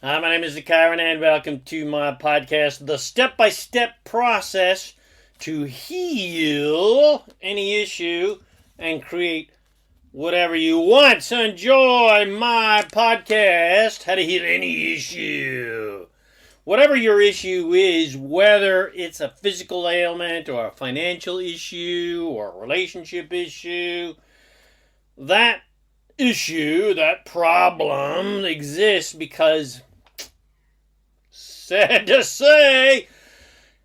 Hi, my name is ZaKaiRan, and welcome to my podcast, The Step-by-Step Process to Heal Any Issue and Create Whatever You Want. So enjoy my podcast, How to Heal Any Issue. Whatever your issue is, whether it's a physical ailment or a financial issue or a relationship issue, that issue, that problem exists because, sad to say,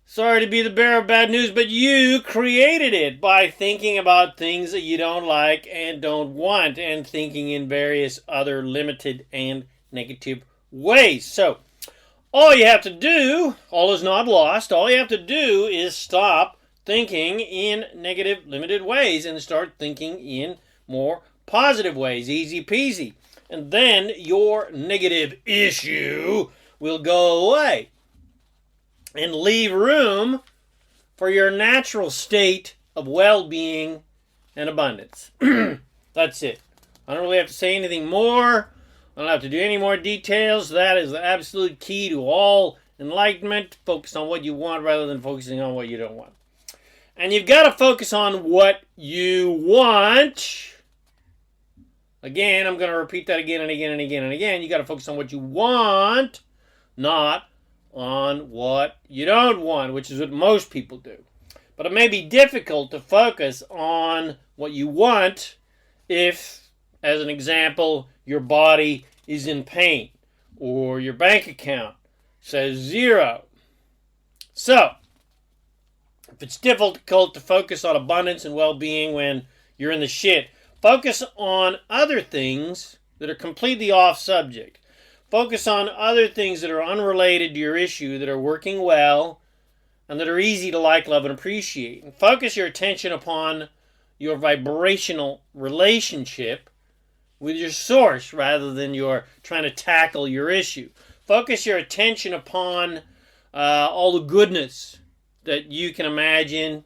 sorry to be the bearer of bad news, but you created it by thinking about things that you don't like and don't want and thinking in various other limited and negative ways. So, all you have to do, all is not lost, all you have to do is stop thinking in negative, limited ways and start thinking in more positive ways. Easy peasy. And then your negative issue will go away and leave room for your natural state of well-being and abundance. That's it. I don't really have to say anything more. I don't have to do any more details. That is the absolute key to all enlightenment. Focus on what you want rather than focusing on what you don't want. And you've got to focus on what you want. Again, I'm going to repeat that again and again and again and again. You got to focus on what you want, not on what you don't want, which is what most people do. But it may be difficult to focus on what you want if, as an example, your body is in pain or your bank account says 0. So, if it's difficult to focus on abundance and well-being when you're in the shit, focus on other things that are completely off subject. Focus on other things that are unrelated to your issue, that are working well, and that are easy to like, love, and appreciate. And focus your attention upon your vibrational relationship with your source rather than your trying to tackle your issue. Focus your attention upon all the goodness that you can imagine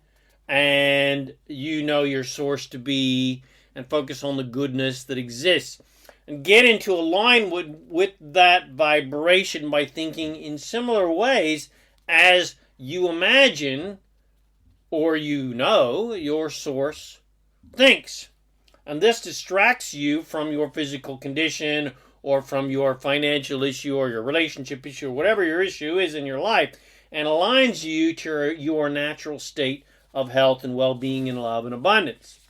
and you know your source to be, and focus on the goodness that exists. And get into alignment with that vibration by thinking in similar ways as you imagine or you know your source thinks. And this distracts you from your physical condition or from your financial issue or your relationship issue or whatever your issue is in your life, and aligns you to your natural state of health and well-being and love and abundance,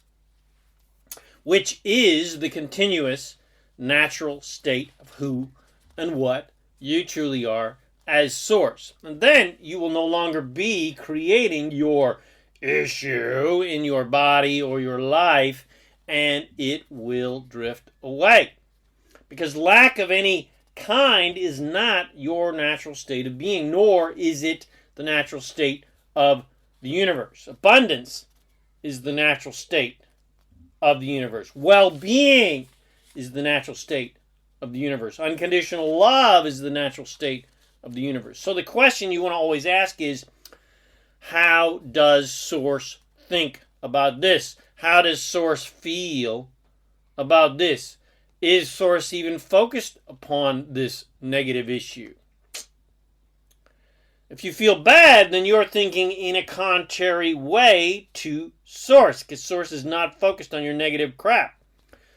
which is the continuous natural state of who and what you truly are as source. And then you will no longer be creating your issue in your body or your life, and it will drift away. Because lack of any kind is not your natural state of being, nor is it the natural state of the universe. Abundance is the natural state of the universe. Well-being is the natural state of the universe. Unconditional love is the natural state of the universe. So the question you want to always ask is, how does Source think about this? How does Source feel about this? Is Source even focused upon this negative issue? If you feel bad, then you're thinking in a contrary way to Source, because Source is not focused on your negative crap.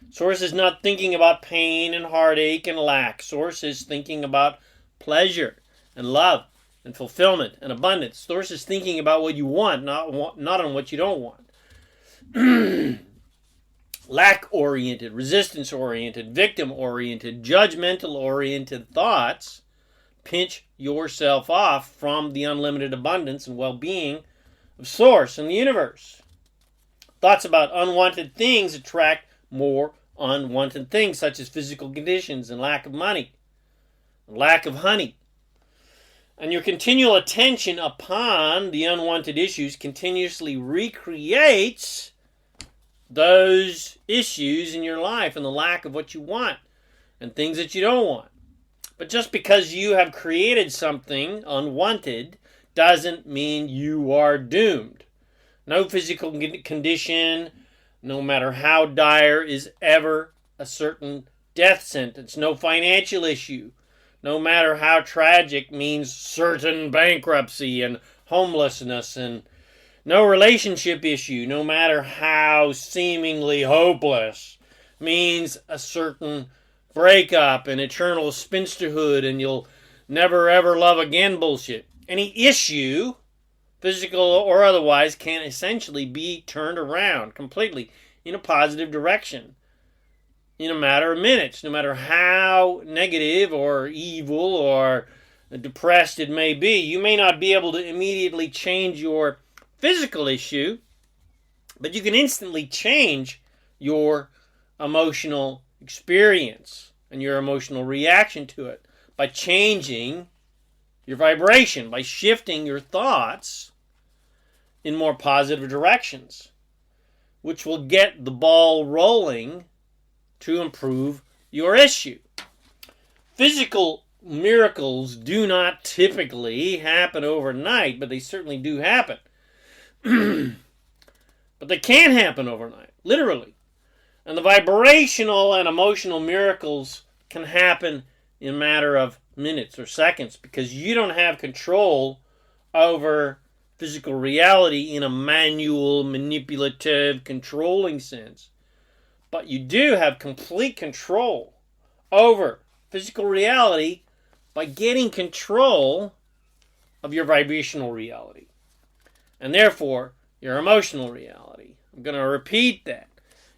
Source is not thinking about pain and heartache and lack. Source is thinking about pleasure and love and fulfillment and abundance. Source is thinking about what you want, not on what you don't want. Lack-oriented, resistance-oriented, victim-oriented, judgmental-oriented thoughts pinch yourself off from the unlimited abundance and well-being of Source and the universe. Thoughts about unwanted things attract more unwanted things, such as physical conditions and lack of money, and lack of honey. And your continual attention upon the unwanted issues continuously recreates those issues in your life and the lack of what you want and things that you don't want. But just because you have created something unwanted doesn't mean you are doomed. No physical condition, no matter how dire, is ever a certain death sentence. No financial issue, no matter how tragic, means certain bankruptcy and homelessness, and no relationship issue, no matter how seemingly hopeless, means a certain breakup and eternal spinsterhood and you'll never ever love again bullshit. Any issue, physical or otherwise, can essentially be turned around completely in a positive direction in a matter of minutes, no matter how negative or evil or depressed it may be. You may not be able to immediately change your physical issue, but you can instantly change your emotional experience and your emotional reaction to it by changing your vibration, by shifting your thoughts in more positive directions, which will get the ball rolling to improve your issue. Physical miracles do not typically happen overnight, but they certainly do happen. But they can happen overnight, literally. And the vibrational and emotional miracles can happen in a matter of minutes or seconds because you don't have control over physical reality in a manual, manipulative, controlling sense. But you do have complete control over physical reality by getting control of your vibrational reality. And therefore, your emotional reality. I'm going to repeat that.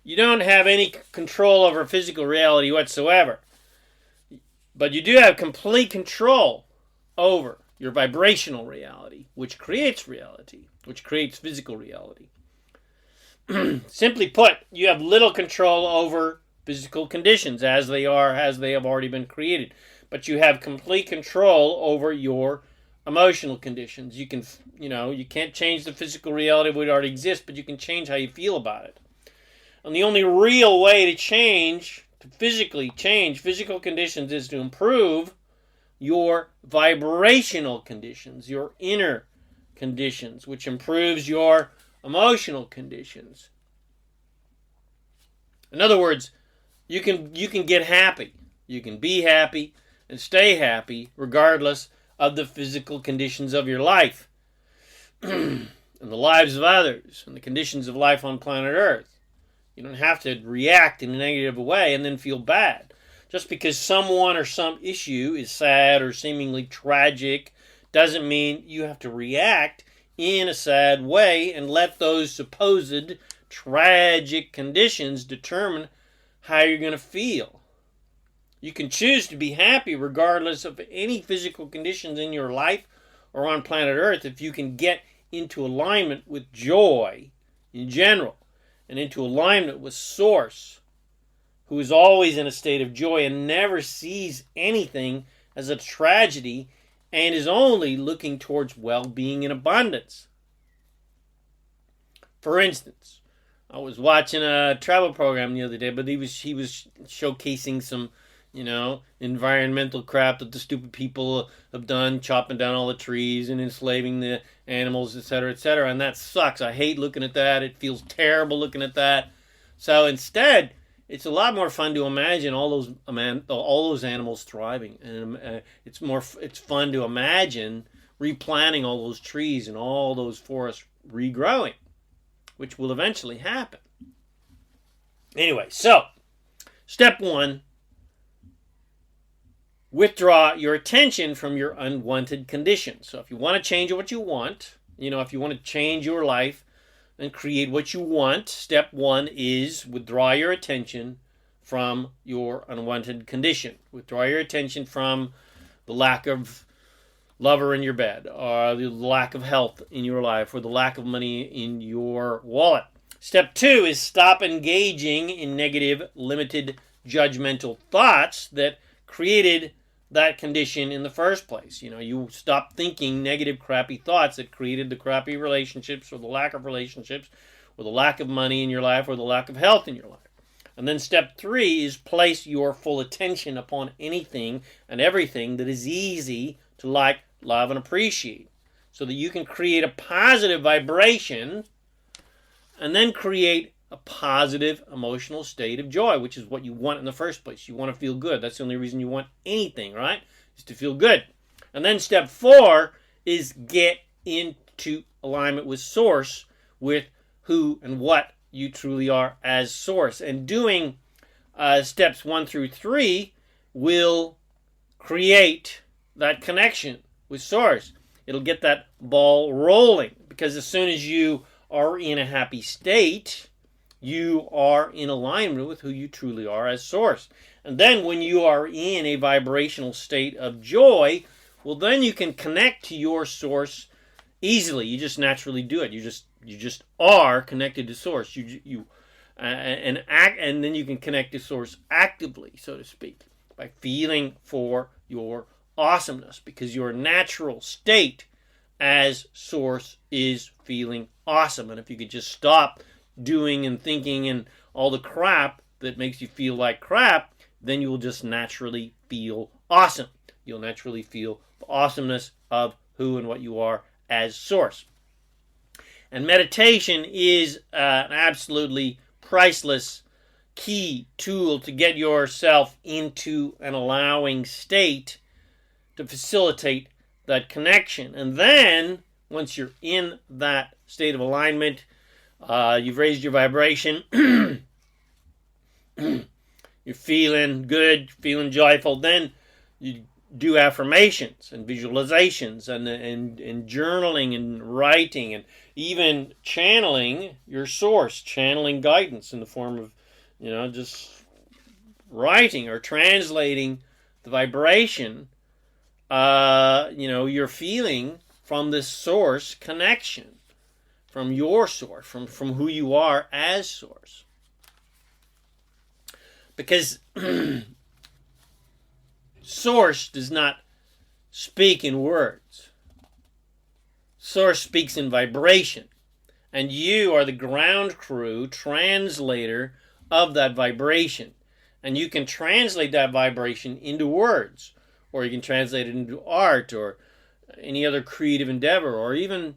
You don't have any control over physical reality whatsoever. But you do have complete control over your vibrational reality, which creates reality, which creates physical reality. Simply put, you have little control over physical conditions as they have already been created. But you have complete control over your emotional conditions. You can't change the physical reality of what already exists, but you can change how you feel about it. And the only real way to physically change physical conditions is to improve your vibrational conditions, your inner conditions, which improves your emotional conditions. In other words, you can get happy. You can be happy and stay happy regardless of the physical conditions of your life and the lives of others and the conditions of life on planet Earth. You don't have to react in a negative way and then feel bad. Just because someone or some issue is sad or seemingly tragic doesn't mean you have to react in a sad way and let those supposed tragic conditions determine how you're going to feel. You can choose to be happy regardless of any physical conditions in your life or on planet Earth if you can get into alignment with joy in general and into alignment with Source, who is always in a state of joy and never sees anything as a tragedy and is only looking towards well-being and abundance. For instance, I was watching a travel program the other day, but he was showcasing some, environmental crap that the stupid people have done, chopping down all the trees and enslaving the animals, etc., etc., and that sucks. I hate looking at that. It feels terrible looking at that. So instead, it's a lot more fun to imagine all those animals thriving, and it's fun to imagine replanting all those trees and all those forests regrowing, which will eventually happen. Anyway, so step 1, withdraw your attention from your unwanted conditions. So if you want to change what you want, if you want to change your life and create what you want, step 1 is withdraw your attention from your unwanted condition. Withdraw your attention from the lack of lover in your bed, or the lack of health in your life, or the lack of money in your wallet. Step 2 is stop engaging in negative, limited, judgmental thoughts that created that condition in the first place. You stop thinking negative, crappy thoughts that created the crappy relationships, or the lack of relationships, or the lack of money in your life, or the lack of health in your life. And then step 3 is place your full attention upon anything and everything that is easy to like, love, and appreciate, so that you can create a positive vibration and then create a positive emotional state of joy, which is what you want in the first place. You want to feel good. That's the only reason you want anything, right? is to feel good. And then step 4 is get into alignment with source, with who and what you truly are as source. And doing steps 1 through 3 will create that connection with source. It'll get that ball rolling, because as soon as you are in a happy state, you are in alignment with who you truly are as source. And then when you are in a vibrational state of joy, well, then you can connect to your source easily. You just naturally do it. You just are connected to source. And then you can connect to source actively, so to speak, by feeling for your awesomeness, because your natural state as source is feeling awesome. And if you could just stop doing and thinking and all the crap that makes you feel like crap, then you will just naturally feel awesome. You'll naturally feel the awesomeness of who and what you are as source. And meditation is an absolutely priceless key tool to get yourself into an allowing state to facilitate that connection. And then, once you're in that state of alignment, you've raised your vibration, you're feeling good, feeling joyful, then you do affirmations and visualizations and journaling and writing and even channeling your source, channeling guidance in the form of, just writing or translating the vibration, you're feeling from this source connection, from your source, from who you are as source. Because source does not speak in words. Source speaks in vibration. And you are the ground crew, translator of that vibration. And you can translate that vibration into words, or you can translate it into art or any other creative endeavor, or even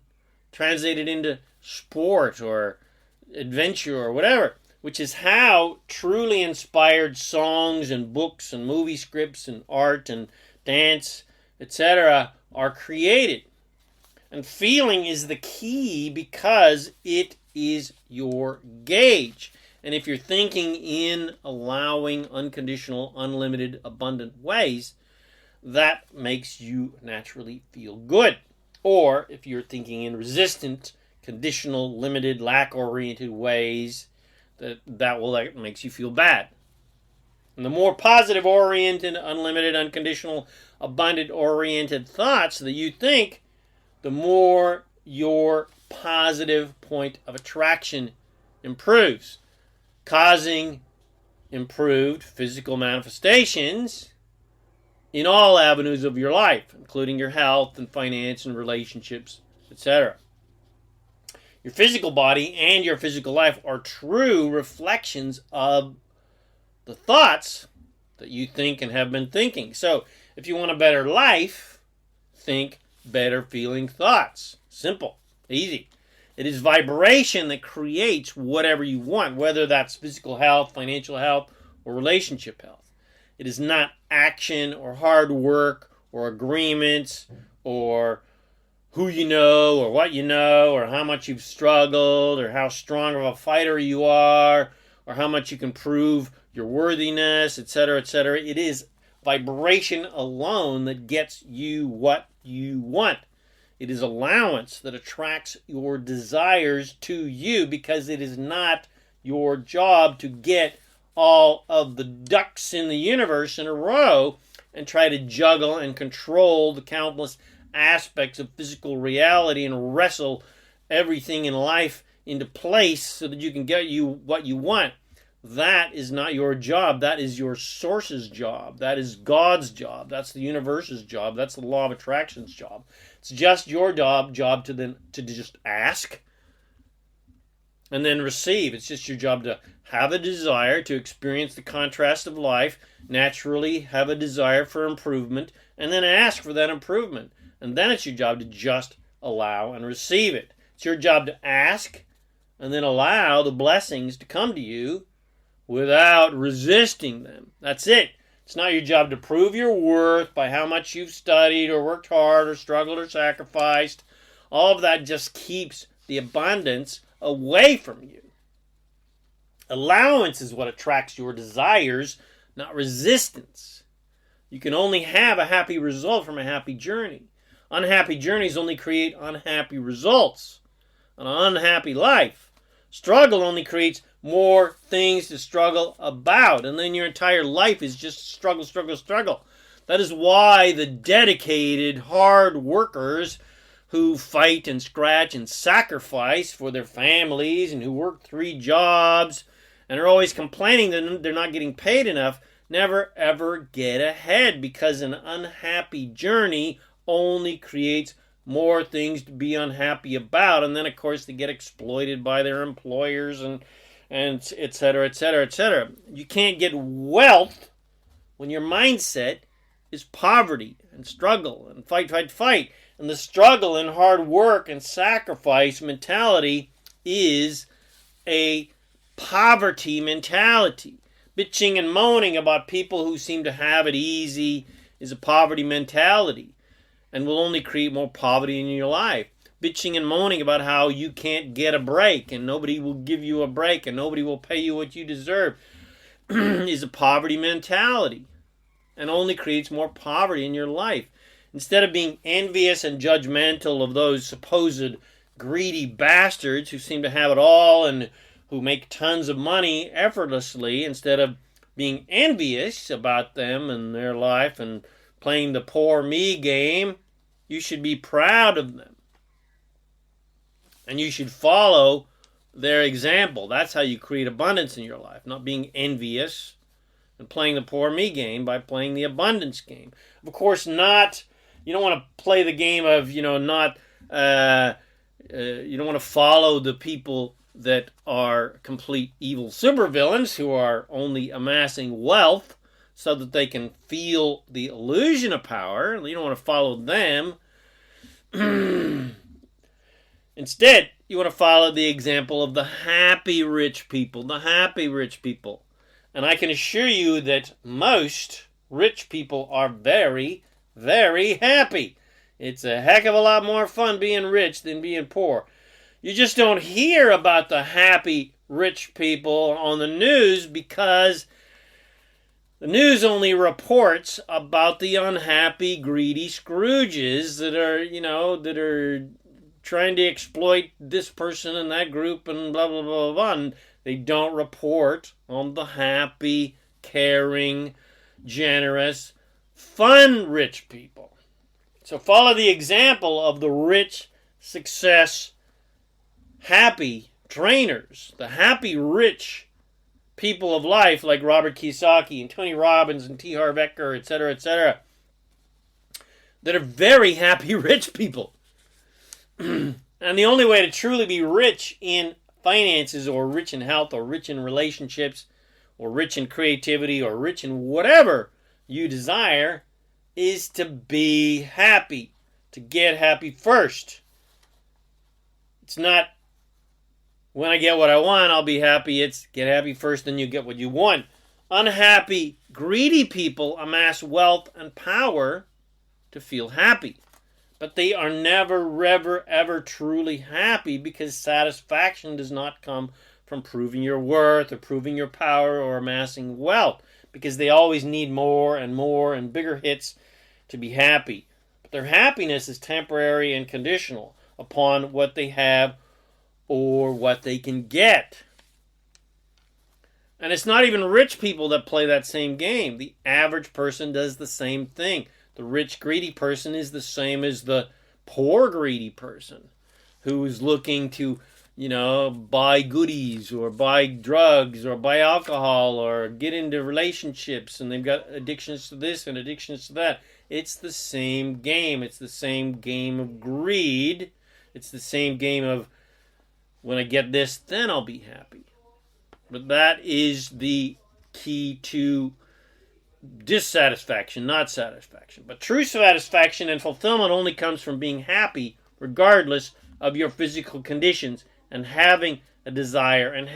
translate it into sport or adventure or whatever, which is how truly inspired songs and books and movie scripts and art and dance, etc. are created. And feeling is the key, because it is your gauge. And if you're thinking in allowing, unconditional, unlimited, abundant ways, that makes you naturally feel good. Or if you're thinking in resistant, conditional, limited, lack-oriented ways, that makes you feel bad. And the more positive-oriented, unlimited, unconditional, abundant-oriented thoughts that you think, the more your positive point of attraction improves, causing improved physical manifestations in all avenues of your life, including your health and finance and relationships, etc. Your physical body and your physical life are true reflections of the thoughts that you think and have been thinking. So, if you want a better life, think better feeling thoughts. Simple, easy. It is vibration that creates whatever you want, whether that's physical health, financial health, or relationship health. It is not action or hard work or agreements or who you know or what you know or how much you've struggled or how strong of a fighter you are or how much you can prove your worthiness, etc., etc. It is vibration alone that gets you what you want. It is allowance that attracts your desires to you, because it is not your job to get all of the ducks in the universe in a row and try to juggle and control the countless aspects of physical reality and wrestle everything in life into place so that you can get you what you want. That is not your job. That is your source's job. That is God's job. That's the universe's job. That's the law of attraction's job. It's just your job to just ask and then receive. It's just your job to have a desire to experience the contrast of life, naturally have a desire for improvement, and then ask for that improvement. And then it's your job to just allow and receive it. It's your job to ask and then allow the blessings to come to you without resisting them. That's it. It's not your job to prove your worth by how much you've studied or worked hard or struggled or sacrificed. All of that just keeps the abundance away from you. Allowance is what attracts your desires, not resistance. You can only have a happy result from a happy journey. Unhappy journeys only create unhappy results. An unhappy life. Struggle only creates more things to struggle about. And then your entire life is just struggle, struggle, struggle. That is why the dedicated, hard workers who fight and scratch and sacrifice for their families and who work 3 jobs and are always complaining that they're not getting paid enough never ever get ahead, because an unhappy journey only creates more things to be unhappy about, and then of course they get exploited by their employers and et cetera, et cetera, et cetera. You can't get wealth when your mindset is poverty and struggle and fight, fight, fight. And the struggle and hard work and sacrifice mentality is a poverty mentality. Bitching and moaning about people who seem to have it easy is a poverty mentality and will only create more poverty in your life. Bitching and moaning about how you can't get a break and nobody will give you a break and nobody will pay you what you deserve is a poverty mentality and only creates more poverty in your life. Instead of being envious and judgmental of those supposed greedy bastards who seem to have it all and who make tons of money effortlessly, instead of being envious about them and their life and playing the poor me game, you should be proud of them. And you should follow their example. That's how you create abundance in your life, not being envious and playing the poor me game by playing the abundance game. Of course, you don't want to play the game of, you don't want to follow the people that are complete evil supervillains who are only amassing wealth so that they can feel the illusion of power. You don't want to follow them. Instead, you want to follow the example of the happy rich people. The happy rich people. And I can assure you that most rich people are very, very happy. It's a heck of a lot more fun being rich than being poor. You just don't hear about the happy rich people on the news because the news only reports about the unhappy, greedy Scrooges that are trying to exploit this person and that group and blah, blah, blah, blah. And they don't report on the happy, caring, generous, fun rich people. So follow the example of the rich, success, happy trainers, the happy, rich people of life like Robert Kiyosaki and Tony Robbins and T. Harv Eker, etc., that are very happy, rich people. And the only way to truly be rich in finances or rich in health or rich in relationships or rich in creativity or rich in whatever you desire is to be happy, to get happy first. It's not when I get what I want, I'll be happy. It's get happy first, then you get what you want. Unhappy, greedy people amass wealth and power to feel happy. But they are never, ever, ever truly happy because satisfaction does not come from proving your worth or proving your power or amassing wealth, because they always need more and bigger hits to be happy. But their happiness is temporary and conditional upon what they have or what they can get. And it's not even rich people that play that same game. The average person does the same thing. The rich, greedy person is the same as the poor, greedy person who is looking to, buy goodies or buy drugs or buy alcohol or get into relationships, and they've got addictions to this and addictions to that. It's the same game. It's the same game of greed. It's the same game of when I get this, then I'll be happy. But that is the key to dissatisfaction, not satisfaction. But true satisfaction and fulfillment only comes from being happy regardless of your physical conditions and having a desire and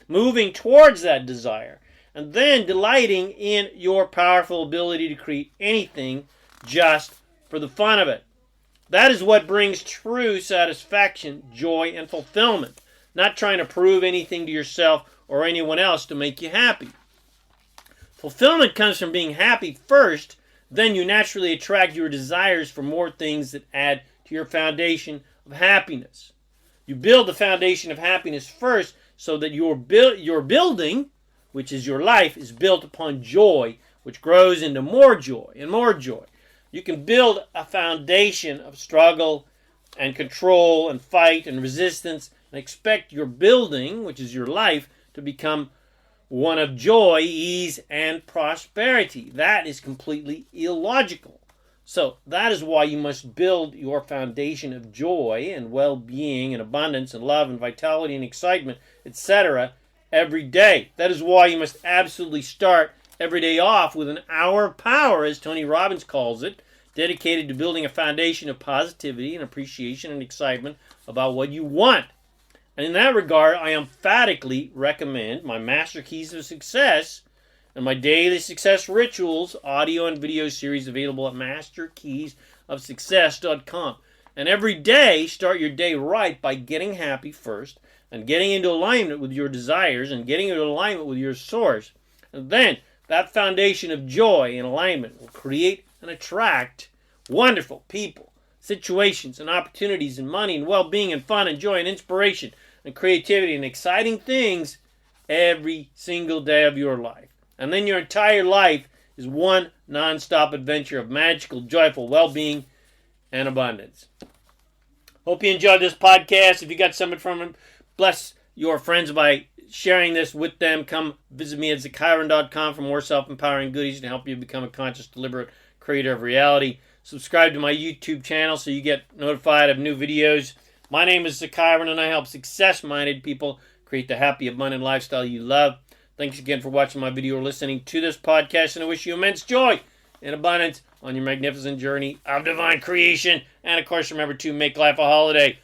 moving towards that desire and then delighting in your powerful ability to create anything just for the fun of it. That is what brings true satisfaction, joy, and fulfillment. Not trying to prove anything to yourself or anyone else to make you happy. Fulfillment comes from being happy first, then you naturally attract your desires for more things that add to your foundation of happiness. You build the foundation of happiness first so that your building, which is your life, is built upon joy, which grows into more joy and more joy. You can build a foundation of struggle and control and fight and resistance and expect your building, which is your life, to become one of joy, ease, and prosperity. That is completely illogical. So that is why you must build your foundation of joy and well-being and abundance and love and vitality and excitement, etc. every day. That is why you must absolutely start every day off with an hour of power, as Tony Robbins calls it, dedicated to building a foundation of positivity and appreciation and excitement about what you want. And in that regard, I emphatically recommend my Master Keys of Success and my Daily Success Rituals audio and video series available at masterkeysofsuccess.com. And every day, start your day right by getting happy first and getting into alignment with your desires and getting into alignment with your source. And then that foundation of joy and alignment will create and attract wonderful people, situations and opportunities and money and well-being and fun and joy and inspiration and creativity and exciting things every single day of your life. And then your entire life is one non-stop adventure of magical, joyful well-being and abundance. Hope you enjoyed this podcast. If you got something from it, bless your friends by sharing this with them. Come visit me at ZaKaiRan.com for more self-empowering goodies to help you become a conscious, deliberate creator of reality. Subscribe to my YouTube channel so you get notified of new videos. My name is ZaKaiRan, and I help success-minded people create the happy, abundant lifestyle you love. Thanks again for watching my video or listening to this podcast, and I wish you immense joy and abundance on your magnificent journey of divine creation. And, of course, remember to make life a holiday.